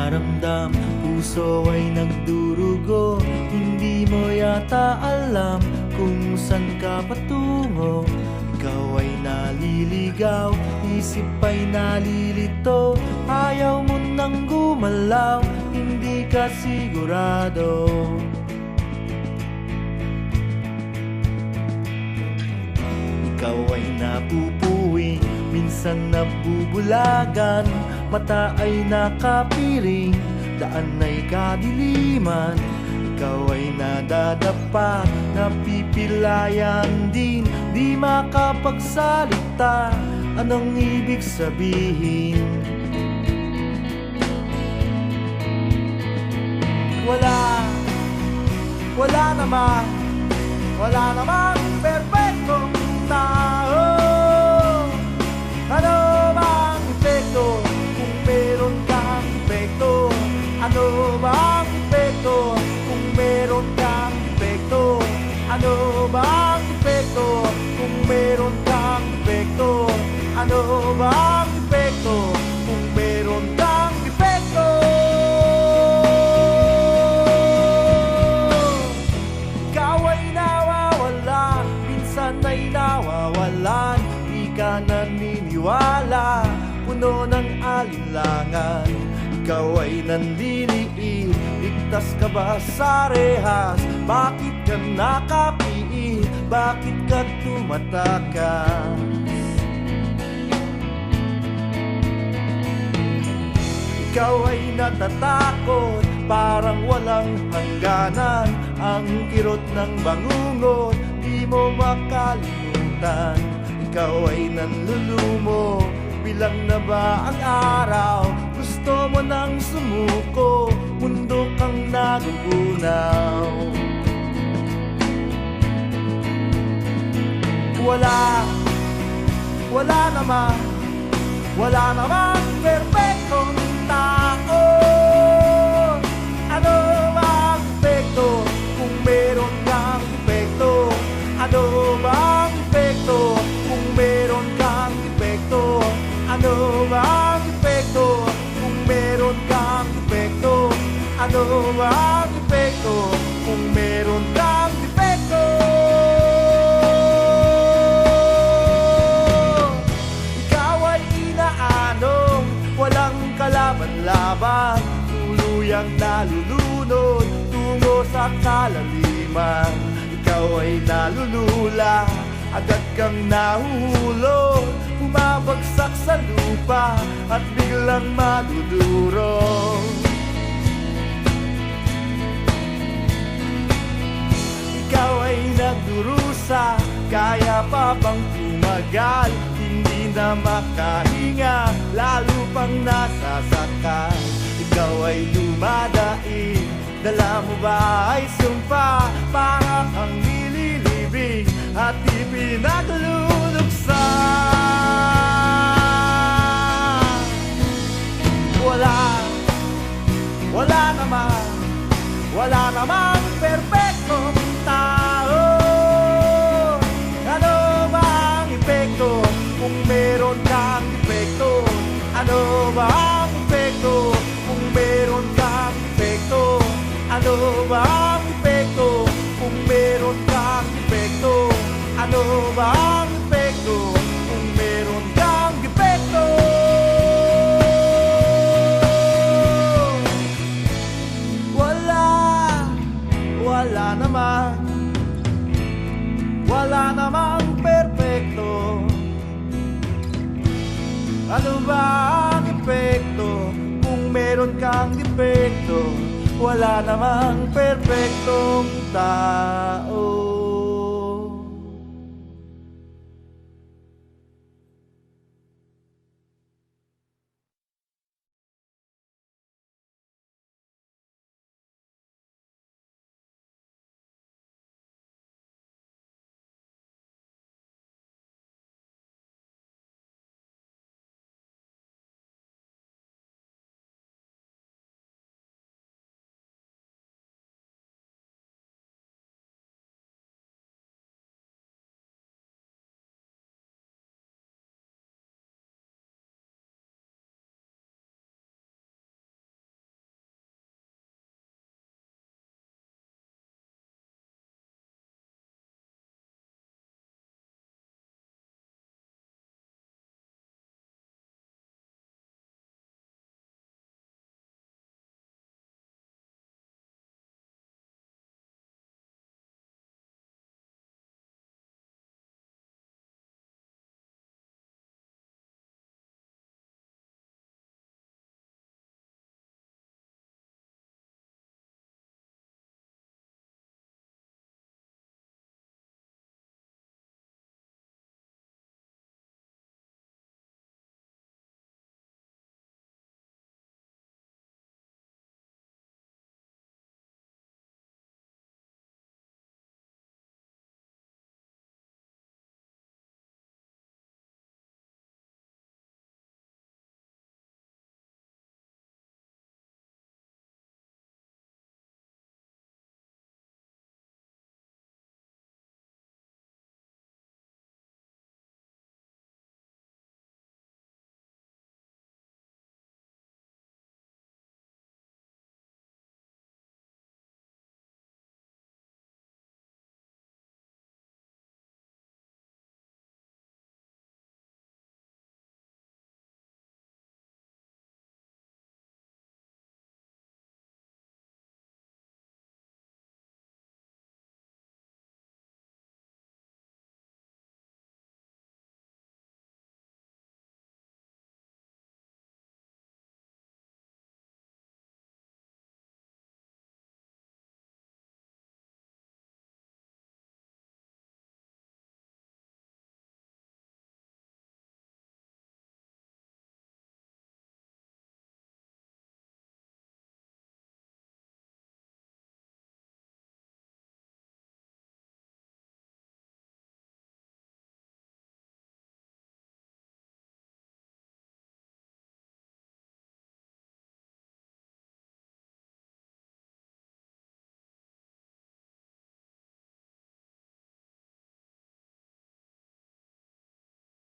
nagpaparamdam, puso ay nagdurugo. Hindi mo yata alam kung saan ka patungo. Ikaw ay naliligaw, isip ay nalilito. Ayaw mo nang gumalaw, hindi ka sigurado. Ikaw ay napupuwing, minsan nabubulagan. Mata ay nakapiring, daan ay kadiliman. Ikaw ay nadadapa, napipilayan din. Di makapagsalita, anong ibig sabihin? Wala namang perfectong tao. Ano bang epekto kung meron kang epekto? Ano bang epekto kung meron kang epekto? Ano bang epekto kung meron kang epekto? Ano bang epekto kung meron kang epekto? Ikaw ay nawawala, minsan ay nawawalan. Di ka naniniwala, puno ng alinlangan. Ikaw ay nanliliit, ligtas ka ba sa rehas? Bakit ka nakapiit? Bakit ka tumatakas? Ikaw ay natatakot, parang walang hangganan. Ang kirot ng bangungot, di mo makalimutan. Ikaw ay nanlulumo, bilang na ba ang araw? Gusto mo nang sumuko, mundo kang nagugunaw. Wala namang perfectong tao. Ano bang epekto kung meron kang epekto? Ano bang epekto kung meron kang epekto? Ano bang epekto kung meron kang epekto? Ano bang epekto kung meron kang epekto? Ikaw ay inaanong walang kalaban-laban, tuluyang nalulunod tungo sa kalaliman. Ikaw ay nalulula, agad kang nahuhulog, bumabagsak sa lupa at biglang madudurog. Ikaw ay nagdurusa, kaya pa bang tumagal? Hindi na makahinga, lalo pang nasasaktan. Ikaw ay lumadaig, dala mo ba ay sumpa? Para kang nililibing at ipinagluluksa. Wala namang perfectong tao. Ano bang epekto kung meron kang epekto? Ano bang epekto kung meron kang epekto? Ano bang epekto kung meron kang epekto? Ano bang epekto kung meron kang epekto? Wala namang perfecto. Ano ba ang epekto kung meron kang defekto? Wala namang perfectong tao.